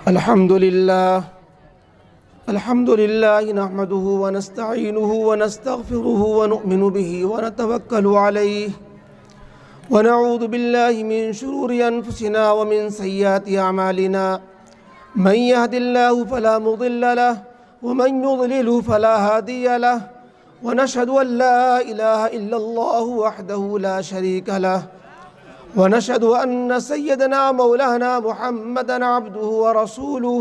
الحمد لله نحمده ونستعينه ونستغفره ونؤمن به ونتوكل عليه ونعوذ بالله من شرور أنفسنا ومن سيئات أعمالنا من يهد الله فلا مضل له ومن يضلل فلا هادي له ونشهد أن لا إله إلا الله وحده لا شريك له ونشهد أن سيدنا مولانا محمدًا عبده ورسوله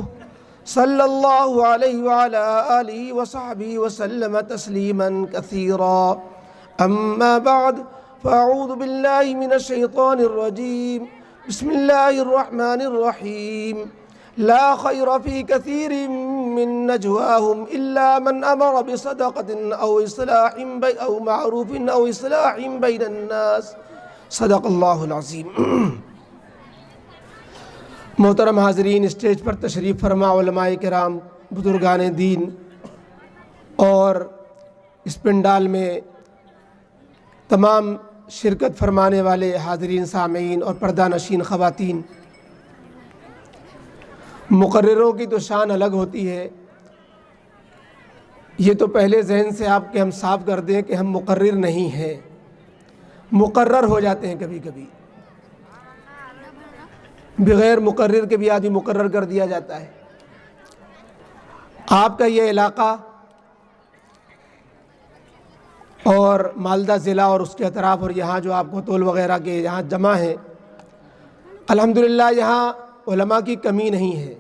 صلى الله عليه وعلى آله وصحبه وسلم تسليمًا كثيرا أما بعد فأعوذ بالله من الشيطان الرجيم بسم الله الرحمن الرحيم لا خير في كثير من نجواهم إلا من أمر بصدقة أو إصلاح أو معروف أو إصلاح بين الناس صدق اللہ العظیم۔ محترم حاضرین، اسٹیج پر تشریف فرما علماء کرام، بزرگان دین اور اس پنڈال میں تمام شرکت فرمانے والے حاضرین سامعین اور پردہ نشین خواتین، مقرروں کی تو شان الگ ہوتی ہے۔ یہ تو پہلے ذہن سے آپ کے ہم صاف کر دیں کہ ہم مقرر نہیں ہیں، مقرر ہو جاتے ہیں کبھی کبھی، بغیر مقرر کے بھی آدمی مقرر کر دیا جاتا ہے۔ آپ کا یہ علاقہ اور مالدہ ضلع اور اس کے اطراف اور یہاں جو آپ گھتول وغیرہ کے یہاں جمع ہیں، الحمدللہ یہاں علماء کی کمی نہیں ہے،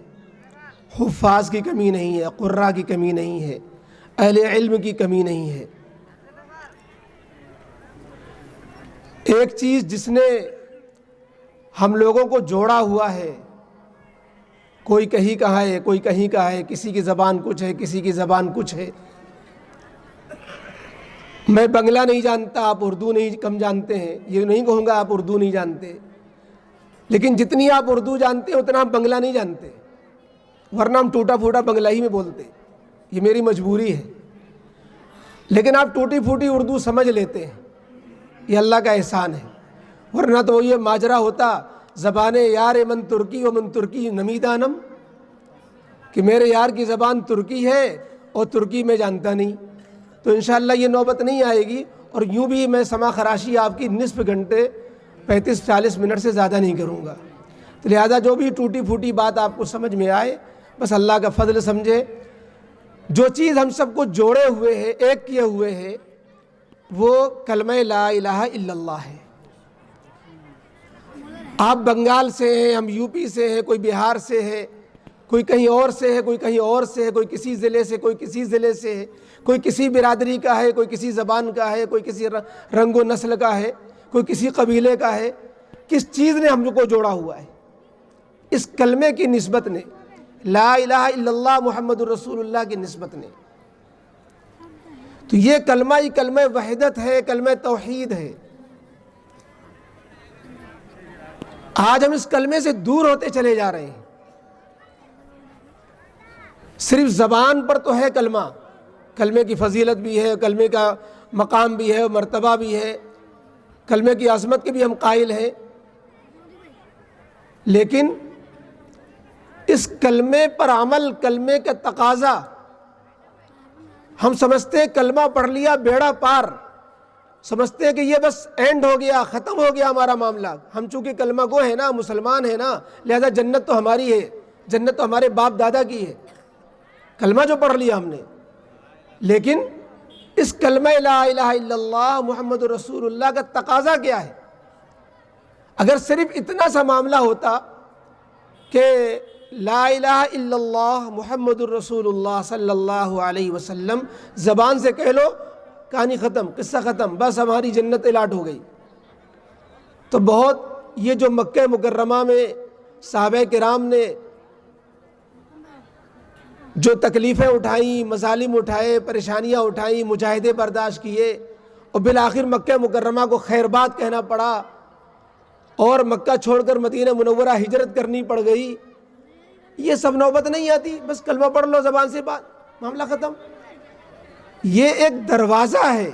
حفاظ کی کمی نہیں ہے، قراء کی کمی نہیں ہے، اہل علم کی کمی نہیں ہے۔ ایک چیز جس نے ہم لوگوں کو جوڑا ہوا ہے، کوئی کہیں کا ہے، کوئی کہیں کا ہے، کسی کی زبان کچھ ہے، کسی کی زبان کچھ ہے۔ میں بنگلہ نہیں جانتا، آپ اردو نہیں کم جانتے ہیں، یہ نہیں کہوں گا آپ اردو نہیں جانتے، لیکن جتنی آپ اردو جانتے ہیں اتنا ہم بنگلہ نہیں جانتے، ورنہ ہم ٹوٹا پھوٹا بنگلہ ہی میں بولتے، یہ میری مجبوری ہے۔ لیکن آپ ٹوٹی پھوٹی اردو سمجھ لیتے ہیں، یہ اللہ کا احسان ہے، ورنہ تو یہ ماجرا ہوتا زبان یار من ترکی و من ترکی نمیدانم، کہ میرے یار کی زبان ترکی ہے اور ترکی میں جانتا نہیں۔ تو انشاءاللہ یہ نوبت نہیں آئے گی، اور یوں بھی میں سما خراشی آپ کی نصف گھنٹے 35-40 منٹ سے زیادہ نہیں کروں گا، تو لہذا جو بھی ٹوٹی پھوٹی بات آپ کو سمجھ میں آئے بس اللہ کا فضل سمجھے۔ جو چیز ہم سب کو جوڑے ہوئے ہے، ایک کیے ہوئے ہے، وہ کلمہ لا الہ الا اللہ ہے۔ آپ بنگال سے ہیں، ہم یو پی سے ہیں، کوئی بہار سے ہے، کوئی کہیں اور سے ہے، کوئی کہیں اور سے ہے، کوئی کسی ضلع سے، کوئی کسی ضلع سے ہے، کوئی کسی برادری کا ہے، کوئی کسی زبان کا ہے، کوئی کسی رنگ و نسل کا ہے، کوئی کسی قبیلے کا ہے۔ کس چیز نے ہم لوگ کو جوڑا ہوا ہے؟ اس کلمے کی نسبت نے، لا الہ الا اللہ محمد الرسول اللہ کی نسبت نے۔ تو یہ کلمہ ہی کلمہ وحدت ہے، کلمہ توحید ہے۔ آج ہم اس کلمے سے دور ہوتے چلے جا رہے ہیں۔ صرف زبان پر تو ہے کلمہ، کلمے کی فضیلت بھی ہے، کلمے کا مقام بھی ہے، مرتبہ بھی ہے، کلمے کی عظمت کے بھی ہم قائل ہیں، لیکن اس کلمے پر عمل، کلمے کا تقاضا، ہم سمجھتے ہیں کلمہ پڑھ لیا بیڑا پار، سمجھتے ہیں کہ یہ بس اینڈ ہو گیا، ختم ہو گیا ہمارا معاملہ۔ ہم چونکہ کلمہ گو ہے نا، مسلمان ہے نا، لہذا جنت تو ہماری ہے، جنت تو ہمارے باپ دادا کی ہے، کلمہ جو پڑھ لیا ہم نے۔ لیکن اس کلمہ لا الہ الا اللہ محمد رسول اللہ کا تقاضا کیا ہے؟ اگر صرف اتنا سا معاملہ ہوتا کہ لا الہ الا اللہ محمد الرسول اللہ صلی اللہ علیہ وسلم زبان سے کہہ لو، کہانی ختم، قصہ ختم، بس ہماری جنت الاٹ ہو گئی، تو بہت یہ جو مکہ مکرمہ میں صحابہ کرام نے جو تکلیفیں اٹھائیں، مظالم اٹھائے، پریشانیاں اٹھائیں، مجاہدے برداشت کیے، اور بالآخر مکہ مکرمہ کو خیر بات کہنا پڑا، اور مکہ چھوڑ کر مدینہ منورہ ہجرت کرنی پڑ گئی، یہ سب نوبت نہیں آتی، بس کلمہ پڑھ لو زبان سے، بات معاملہ ختم۔ یہ ایک دروازہ ہے،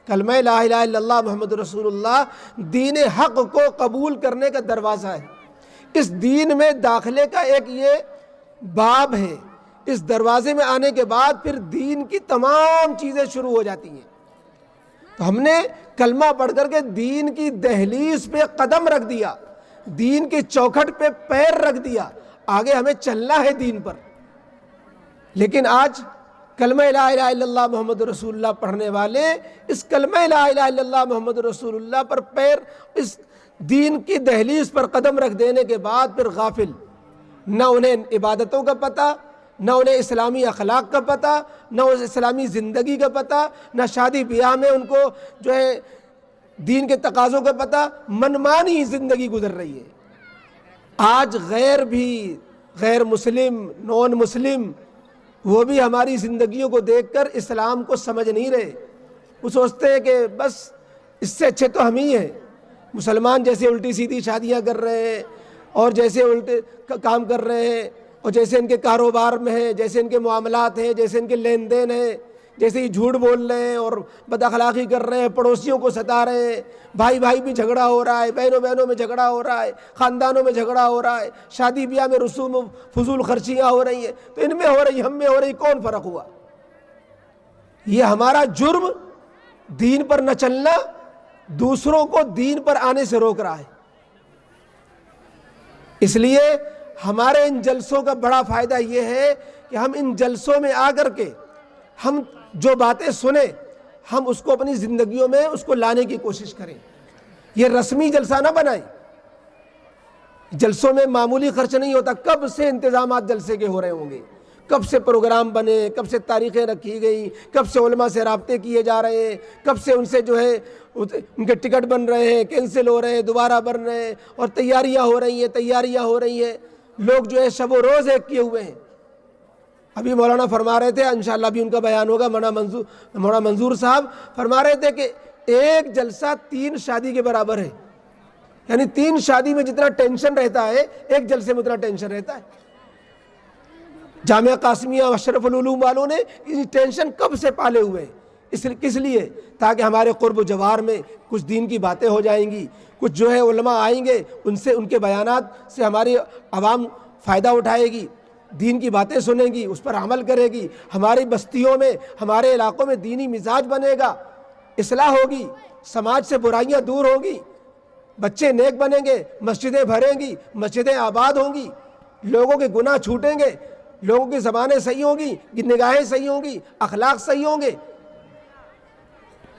کلمہ لا الہ الا اللہ محمد رسول اللہ دین حق کو قبول کرنے کا دروازہ ہے۔ اس دین میں داخلے کا ایک یہ باب ہے، اس دروازے میں آنے کے بعد پھر دین کی تمام چیزیں شروع ہو جاتی ہیں۔ تو ہم نے کلمہ پڑھ کر کے دین کی دہلیز پہ قدم رکھ دیا، دین کی چوکھٹ پہ پیر رکھ دیا، آگے ہمیں چلنا ہے دین پر۔ لیکن آج کلمہ لا الہ الا اللہ محمد رسول اللہ پڑھنے والے اس کلمہ لا الہ الا اللہ محمد رسول اللہ پر پیر، اس دین کی دہلیز پر قدم رکھ دینے کے بعد پھر غافل، نہ انہیں عبادتوں کا پتہ، نہ انہیں اسلامی اخلاق کا پتہ، نہ اسلامی زندگی کا پتہ، نہ شادی بیاہ میں ان کو جو ہے دین کے تقاضوں کا پتہ، منمانی زندگی گزر رہی ہے۔ آج غیر مسلم، نون مسلم، وہ بھی ہماری زندگیوں کو دیکھ کر اسلام کو سمجھ نہیں رہے۔ وہ سوچتے ہیں کہ بس اس سے اچھے تو ہم ہی ہیں۔ مسلمان جیسے الٹی سیدھی شادیاں کر رہے ہیں، اور جیسے الٹے کام کر رہے ہیں، اور جیسے ان کے کاروبار میں ہیں، جیسے ان کے معاملات ہیں، جیسے ان کے لین دین ہیں، جیسے ہی جھوٹ بول رہے ہیں اور بد اخلاقی کر رہے ہیں، پڑوسیوں کو ستا رہے ہیں، بھائی بھائی بھی جھگڑا ہو رہا ہے، بہنوں بہنوں میں جھگڑا ہو رہا ہے، خاندانوں میں جھگڑا ہو رہا ہے، شادی بیاہ میں رسوم فضول خرچیاں ہو رہی ہیں، تو ان میں ہو رہی، ہم میں ہو رہی، کون فرق ہوا؟ یہ ہمارا جرم دین پر نہ چلنا دوسروں کو دین پر آنے سے روک رہا ہے۔ اس لیے ہمارے ان جلسوں کا بڑا فائدہ یہ ہے کہ ہم ان جلسوں میں آ کر کے ہم جو باتیں سنیں، ہم اس کو اپنی زندگیوں میں اس کو لانے کی کوشش کریں۔ یہ رسمی جلسہ نہ بنائیں۔ جلسوں میں معمولی خرچ نہیں ہوتا۔ کب سے انتظامات جلسے کے ہو رہے ہوں گے، کب سے پروگرام بنے، کب سے تاریخیں رکھی گئی، کب سے علماء سے رابطے کیے جا رہے ہیں، کب سے ان سے جو ہے ان کے ٹکٹ بن رہے ہیں، کینسل ہو رہے ہیں، دوبارہ بن رہے ہیں، اور تیاریاں ہو رہی ہیں۔ لوگ جو ہے شب و روز ایک کیے ہوئے ہیں۔ ابھی مولانا فرما رہے تھے، انشاءاللہ بھی ان کا بیان ہوگا، مولانا منظور صاحب فرما رہے تھے کہ ایک جلسہ 3 شادی کے برابر ہے۔ یعنی 3 شادی میں جتنا ٹینشن رہتا ہے، ایک جلسے میں اتنا ٹینشن رہتا ہے۔ جامعہ قاسمیہ اشرف العلوم والوں نے یہ ٹینشن کب سے پالے ہوئے ہیں، کس لیے؟ تاکہ ہمارے قرب و جوار میں کچھ دین کی باتیں ہو جائیں گی، کچھ جو ہے علماء آئیں گے، ان کے بیانات سے ہماری عوام فائدہ اٹھائے گی، دین کی باتیں سنیں گی، اس پر عمل کرے گی، ہماری بستیوں میں، ہمارے علاقوں میں دینی مزاج بنے گا، اصلاح ہوگی، سماج سے برائیاں دور ہوگی، بچے نیک بنیں گے، مسجدیں بھریں گی، مسجدیں آباد ہوں گی، لوگوں کے گناہ چھوٹیں گے، لوگوں کی زبانیں صحیح ہوں گی، نگاہیں صحیح ہوں گی، اخلاق صحیح ہوں گے،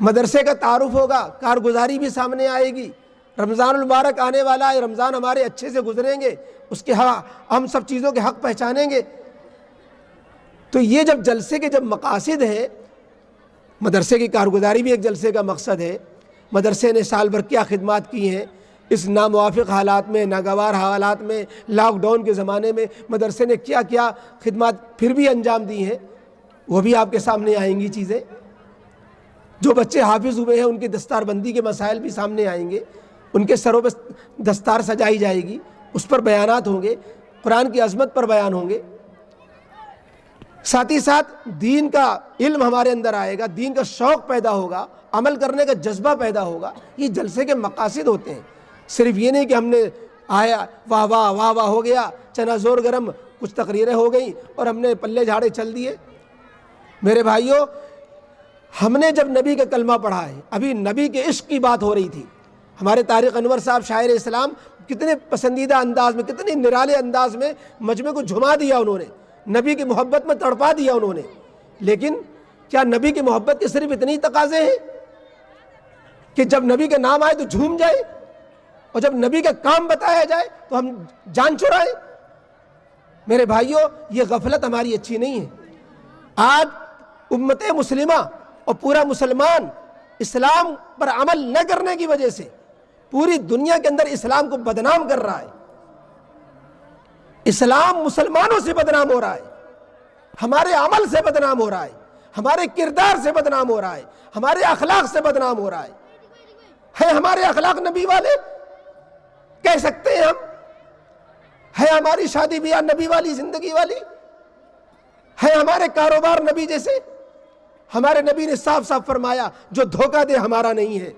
مدرسے کا تعارف ہوگا، کارگزاری بھی سامنے آئے گی۔ رمضان المبارک آنے والا ہے، رمضان ہمارے اچھے سے گزریں گے، اس کے ہم سب چیزوں کے حق پہچانیں گے۔ تو یہ جب جلسے کے جب مقاصد ہیں، مدرسے کی کارگزاری بھی ایک جلسے کا مقصد ہے۔ مدرسے نے سال بھر کیا خدمات کی ہیں، اس ناموافق حالات میں، ناگوار حالات میں، لاک ڈاؤن کے زمانے میں مدرسے نے کیا کیا خدمات پھر بھی انجام دی ہیں، وہ بھی آپ کے سامنے آئیں گی چیزیں۔ جو بچے حافظ ہوئے ہیں ان کی دستار بندی کے مسائل بھی سامنے آئیں گے، ان کے سروں پہ دستار سجائی جائے گی، اس پر بیانات ہوں گے، قرآن کی عظمت پر بیان ہوں گے۔ ساتھ ہی ساتھ دین کا علم ہمارے اندر آئے گا، دین کا شوق پیدا ہوگا، عمل کرنے کا جذبہ پیدا ہوگا۔ یہ جلسے کے مقاصد ہوتے ہیں۔ صرف یہ نہیں کہ ہم نے آیا واہ واہ واہ واہ ہو گیا، چنا زور گرم کچھ تقریریں ہو گئیں اور ہم نے پلے جھاڑے چل دیے۔ میرے بھائیوں، ہم نے جب نبی کا کلمہ پڑھا ہے، ابھی نبی کے عشق کی بات ہو رہی تھی، ہمارے طارق انور صاحب شاعر اسلام کتنے پسندیدہ انداز میں، کتنے نرالے انداز میں مجمع کو جھما دیا انہوں نے، نبی کی محبت میں تڑپا دیا انہوں نے۔ لیکن کیا نبی کی محبت کے صرف اتنے ہی تقاضے ہیں کہ جب نبی کا نام آئے تو جھوم جائے، اور جب نبی کا کام بتایا جائے تو ہم جان چھڑائیں؟ میرے بھائیوں، یہ غفلت ہماری اچھی نہیں ہے۔ آج امت مسلمہ اور پورا مسلمان اسلام پر عمل نہ کرنے کی وجہ سے پوری دنیا کے اندر اسلام کو بدنام کر رہا ہے۔ اسلام مسلمانوں سے بدنام ہو رہا ہے، ہمارے عمل سے بدنام ہو رہا ہے، ہمارے کردار سے بدنام ہو رہا ہے، ہمارے اخلاق سے بدنام ہو رہا ہے ہمارے اخلاق نبی والے کہہ سکتے ہیں ہم؟ ہے ہماری شادی بیاہ نبی والی زندگی والی؟ ہے ہمارے کاروبار نبی جیسے؟ ہمارے نبی نے صاف صاف فرمایا، جو دھوکہ دے ہمارا نہیں ہے،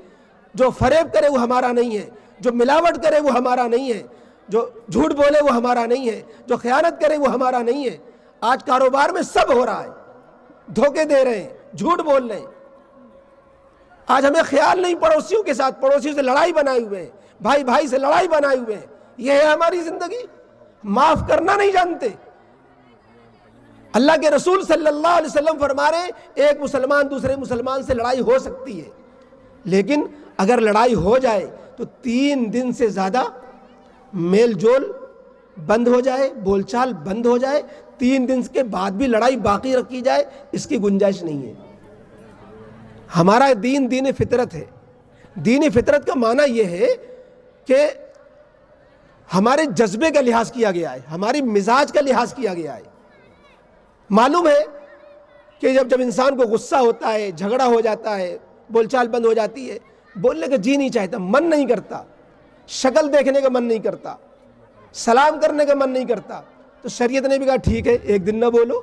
جو فریب کرے وہ ہمارا نہیں ہے، جو ملاوٹ کرے وہ ہمارا نہیں ہے۔ جو جھوٹ بولے وہ ہمارا نہیں ہے، جو خیانت کرے وہ ہمارا نہیں ہے۔ آج کاروبار میں سب ہو رہا ہے، دھوکے دے رہے ہیں، جھوٹ بول رہے ہیں۔ آج ہمیں خیال نہیں پڑوسیوں کے ساتھ، پڑوسیوں سے لڑائی بنائے ہوئے ہیں، بھائی بھائی سے لڑائی بنائے ہوئے ہیں۔ یہ ہے ہماری زندگی؟ معاف کرنا نہیں جانتے۔ اللہ کے رسول صلی اللہ علیہ وسلم فرما رہے ہیں ایک مسلمان دوسرے مسلمان سے لڑائی ہو سکتی ہے، لیکن اگر لڑائی ہو جائے تو 3 دن سے زیادہ میل جول بند ہو جائے، بول چال بند ہو جائے، 3 دن کے بعد بھی لڑائی باقی رکھی جائے، اس کی گنجائش نہیں ہے۔ ہمارا دین دین فطرت ہے۔ دین فطرت کا معنی یہ ہے کہ ہمارے جذبے کا لحاظ کیا گیا ہے، ہماری مزاج کا لحاظ کیا گیا ہے۔ معلوم ہے کہ جب انسان کو غصہ ہوتا ہے، جھگڑا ہو جاتا ہے، بول چال بند ہو جاتی ہے، بولنے کا جی نہیں چاہتا، من نہیں کرتا، شکل دیکھنے کا من نہیں کرتا، سلام کرنے کا من نہیں کرتا، تو شریعت نے بھی کہا ٹھیک ہے 1 دن نہ بولو،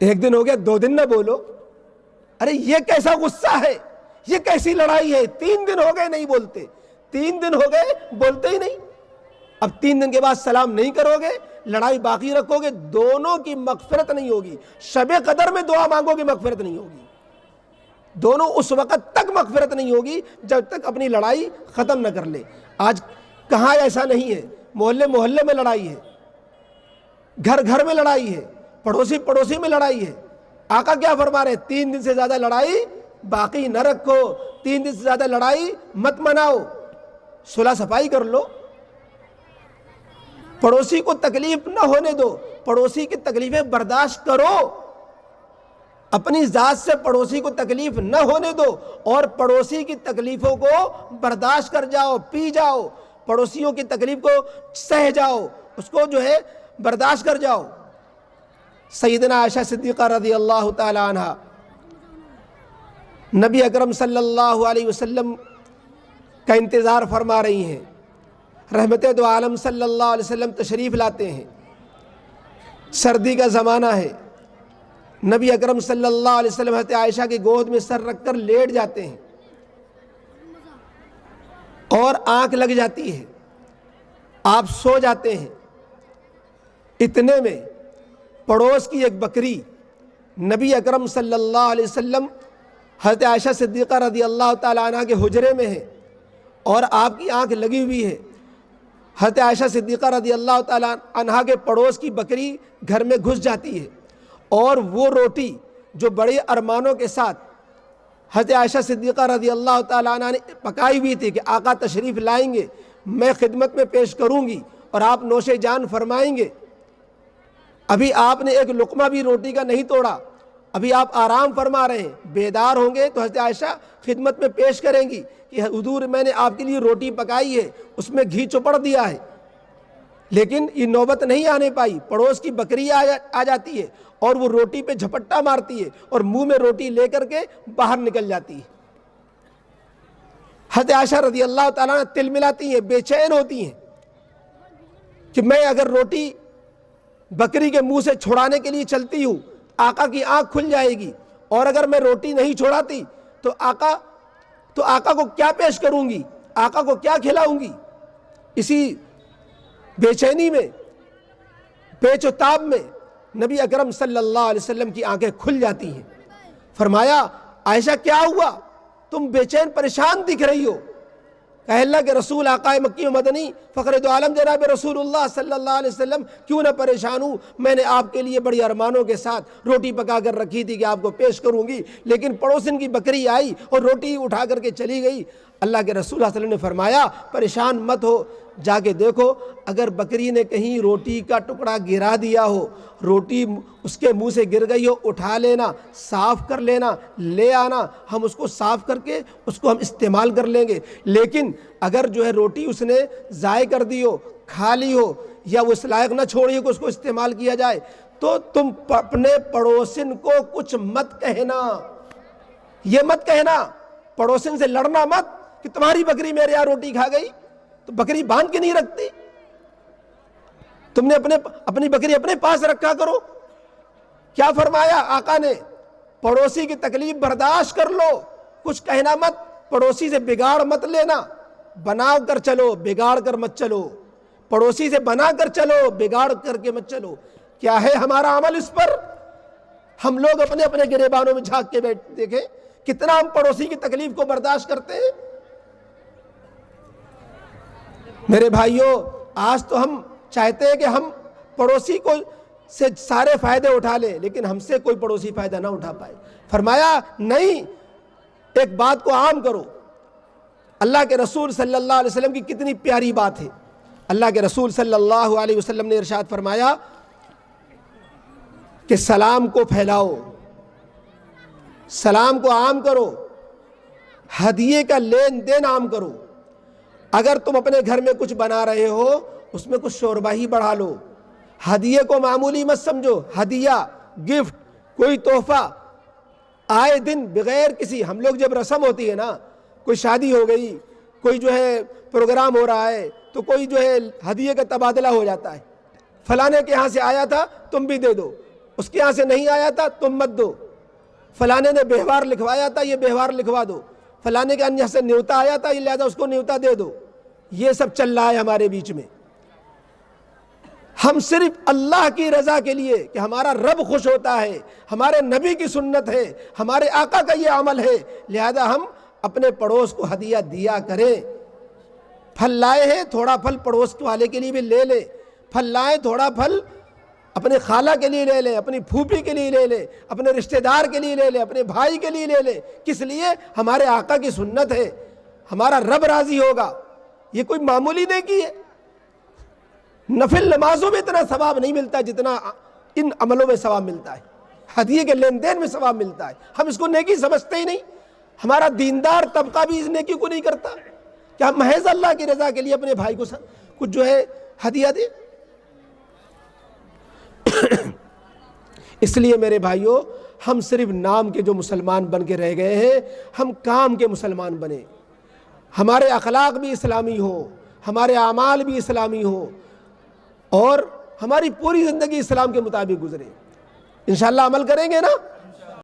1 دن ہو گیا 2 دن نہ بولو۔ ارے یہ کیسا غصہ ہے، یہ کیسی لڑائی ہے؟ 3 دن ہو گئے نہیں بولتے، 3 دن ہو گئے بولتے ہی نہیں، اب 3 دن کے بعد سلام نہیں کرو گے، لڑائی باقی رکھو گے، دونوں کی مغفرت نہیں ہوگی۔ شب قدر میں دعا مانگو گے، مغفرت نہیں ہوگی، دونوں اس وقت تک مغفرت نہیں ہوگی جب تک اپنی لڑائی ختم نہ کر لے۔ آج کہاں ایسا نہیں ہے، محلے محلے میں لڑائی ہے، گھر گھر میں لڑائی ہے، پڑوسی پڑوسی میں لڑائی ہے۔ آقا کیا فرما رہے ہیں؟ 3 دن سے زیادہ لڑائی باقی نہ رکھو، 3 دن سے زیادہ لڑائی مت مناؤ، صلح صفائی کر لو، پڑوسی کو تکلیف نہ ہونے دو، پڑوسی کی تکلیفیں برداشت کرو، اپنی ذات سے پڑوسی کو تکلیف نہ ہونے دو، اور پڑوسی کی تکلیفوں کو برداشت کر جاؤ، پی جاؤ، پڑوسیوں کی تکلیف کو سہ جاؤ، اس کو جو ہے برداشت کر جاؤ۔ سیدنا عائشہ صدیقہ رضی اللہ تعالی عنہ نبی اکرم صلی اللہ علیہ وسلم کا انتظار فرما رہی ہیں، رحمت دو عالم صلی اللہ علیہ وسلم تشریف لاتے ہیں، سردی کا زمانہ ہے، نبی اکرم صلی اللہ علیہ وسلم حضرت عائشہ کی گود میں سر رکھ کر لیٹ جاتے ہیں اور آنکھ لگ جاتی ہے، آپ سو جاتے ہیں۔ اتنے میں پڑوس کی ایک بکری نبی اکرم صلی اللہ علیہ وسلم حضرت عائشہ صدیقہ رضی اللہ تعالی عنہ کے حجرے میں ہے اور آپ کی آنکھ لگی ہوئی ہے۔ حضرت عائشہ صدیقہ رضی اللہ تعالی عنہ کے پڑوس کی بکری گھر میں گھس جاتی ہے، اور وہ روٹی جو بڑے ارمانوں کے ساتھ حضرت عائشہ صدیقہ رضی اللہ تعالی عنہ نے پکائی ہوئی تھی کہ آقا تشریف لائیں گے، میں خدمت میں پیش کروں گی اور آپ نوش جان فرمائیں گے، ابھی آپ نے ایک لقمہ بھی روٹی کا نہیں توڑا، ابھی آپ آرام فرما رہے ہیں، بیدار ہوں گے تو حضرت عائشہ خدمت میں پیش کریں گی کہ حضور میں نے آپ کے لیے روٹی پکائی ہے، اس میں گھی چپڑ دیا ہے، لیکن یہ نوبت نہیں آنے پائی، پڑوس کی بکری آ جاتی ہے اور وہ روٹی پہ جھپٹا مارتی ہے اور منہ میں روٹی لے کر کے باہر نکل جاتی ہے۔ حضرت عائشہ رضی اللہ تعالیٰ نے تل ملاتی ہیں، بے چین ہوتی ہیں کہ میں اگر روٹی بکری کے منہ سے چھڑانے کے لیے چلتی ہوں آقا کی آنکھ کھل جائے گی، اور اگر میں روٹی نہیں چھوڑاتی تو آقا کو کیا پیش کروں گی، آقا کو کیا کھلاؤں گی۔ اسی بے چینی میں، پیچ و تاب میں نبی اکرم صلی اللہ علیہ وسلم کی آنکھیں کھل جاتی ہیں۔ فرمایا عائشہ کیا ہوا، تم بے چین پریشان دکھ رہی ہو؟ کہ اللہ کے رسول آقا مکی و مدنی فخر دو عالم جناب رسول اللہ صلی اللہ علیہ وسلم کیوں نہ پریشان ہوں، میں نے آپ کے لیے بڑی ارمانوں کے ساتھ روٹی پکا کر رکھی تھی کہ آپ کو پیش کروں گی، لیکن پڑوسن کی بکری آئی اور روٹی اٹھا کر کے چلی گئی۔ اللہ کے رسول صلی اللہ علیہ وسلم نے فرمایا پریشان مت ہو، جا کے دیکھو اگر بکری نے کہیں روٹی کا ٹکڑا گرا دیا ہو، روٹی اس کے منہ سے گر گئی ہو، اٹھا لینا، صاف کر لینا، لے آنا، ہم اس کو صاف کر کے اس کو ہم استعمال کر لیں گے۔ لیکن اگر جو ہے روٹی اس نے ضائع کر دی ہو، کھا لی ہو، یا وہ اس لائق نہ چھوڑی ہو کہ اس کو استعمال کیا جائے، تو تم اپنے پڑوسن کو کچھ مت کہنا، یہ مت کہنا، پڑوسن سے لڑنا مت کہ تمہاری بکری میرے یہاں روٹی کھا گئی، تو بکری باندھ کے نہیں رکھتی، تم نے اپنی بکری اپنے پاس رکھا کرو۔ کیا فرمایا آقا نے؟ پڑوسی کی تکلیف برداشت کر لو، کچھ کہنا مت، پڑوسی سے بگاڑ مت لینا، بنا کر چلو، بگاڑ کر مت چلو۔ پڑوسی سے بنا کر چلو، بگاڑ کر کے مت چلو۔ کیا ہے ہمارا عمل اس پر؟ ہم لوگ اپنے اپنے گریبانوں میں جھانک کے دیکھیں کتنا ہم پڑوسی کی تکلیف کو برداشت کرتے ہیں۔ میرے بھائیوں، آج تو ہم چاہتے ہیں کہ ہم پڑوسی کو سے سارے فائدے اٹھا لیں، لیکن ہم سے کوئی پڑوسی فائدہ نہ اٹھا پائے۔ فرمایا نہیں، ایک بات کو عام کرو۔ اللہ کے رسول صلی اللہ علیہ وسلم کی کتنی پیاری بات ہے۔ اللہ کے رسول صلی اللہ علیہ وسلم نے ارشاد فرمایا کہ سلام کو پھیلاؤ، سلام کو عام کرو، ہدیے کا لین دین عام کرو۔ اگر تم اپنے گھر میں کچھ بنا رہے ہو، اس میں کچھ شوربہ ہی بڑھا لو۔ ہدیے کو معمولی مت سمجھو، ہدیہ، گفٹ، کوئی تحفہ آئے دن بغیر کسی، ہم لوگ جب رسم ہوتی ہے نا، کوئی شادی ہو گئی، کوئی جو ہے پروگرام ہو رہا ہے، تو کوئی جو ہے ہدیے کا تبادلہ ہو جاتا ہے۔ فلانے کے یہاں سے آیا تھا تم بھی دے دو، اس کے یہاں سے نہیں آیا تھا تم مت دو، فلانے نے بہوار لکھوایا تھا یہ بہوار لکھوا دو، فلانے کے یہاں سے نیوتا آیا تھا یہ لہذا اس کو نیوتا دے دو۔ یہ سب چل رہا ہے ہمارے بیچ میں۔ ہم صرف اللہ کی رضا کے لیے کہ ہمارا رب خوش ہوتا ہے، ہمارے نبی کی سنت ہے، ہمارے آقا کا یہ عمل ہے، لہذا ہم اپنے پڑوس کو ہدیہ دیا کریں۔ پھل لائے ہیں، تھوڑا پھل پڑوس والے کے لیے بھی لے لیں۔ پھل لائے، تھوڑا پھل اپنے خالہ کے لیے لے لیں، اپنی پھوپھی کے لیے لے لیں، اپنے رشتہ دار کے لیے لے لیں، اپنے بھائی کے لیے لے لیں۔ کس لیے؟ ہمارے آقا کی سنت ہے، ہمارا رب راضی ہوگا۔ یہ کوئی معمولی نیکی ہے۔ نفل نمازوں میں اتنا ثواب نہیں ملتا جتنا ان عملوں میں ثواب ملتا ہے، ہدیے کے لین دین میں ثواب ملتا ہے۔ ہم اس کو نیکی سمجھتے ہی نہیں۔ ہمارا دیندار طبقہ بھی اس نیکی کو نہیں کرتا کہ ہم محض اللہ کی رضا کے لیے اپنے بھائی کو کچھ جو ہے ہدیہ دیں۔ اس لیے میرے بھائیوں، ہم صرف نام کے جو مسلمان بن کے رہ گئے ہیں، ہم کام کے مسلمان بنے۔ ہمارے اخلاق بھی اسلامی ہوں، ہمارے اعمال بھی اسلامی ہوں، اور ہماری پوری زندگی اسلام کے مطابق گزرے۔ انشاءاللہ عمل کریں گے نا؟